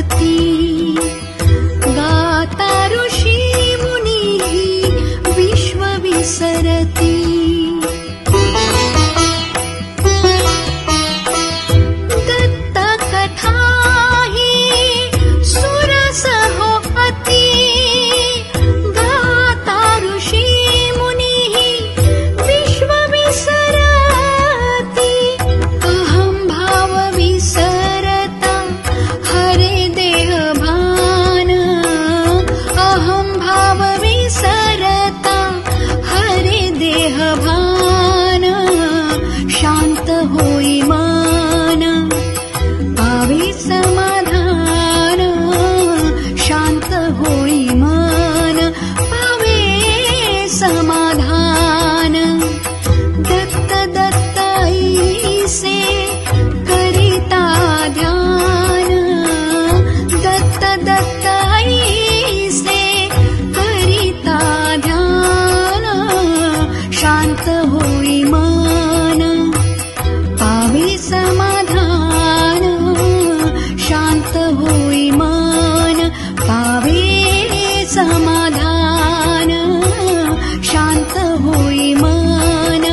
विसरती गाता ऋषी मुनी विश्व विसरती दत्त कथा ही सुरस होती गाता ऋषी मुनी विश्व विसरती अहं भाव विसरता हरे देह भान अहं भाव विसरता हरे देह भान शांत होई मन पावे समाधान शांत होई मन पावे समाधान दत्त दत्त ऐसे करिता ध्यान दत्त दत्त ऐसे करिता ध्यान शांत होई मन पावे समाधान शांत होई मन पावे समाधान शांत होई मन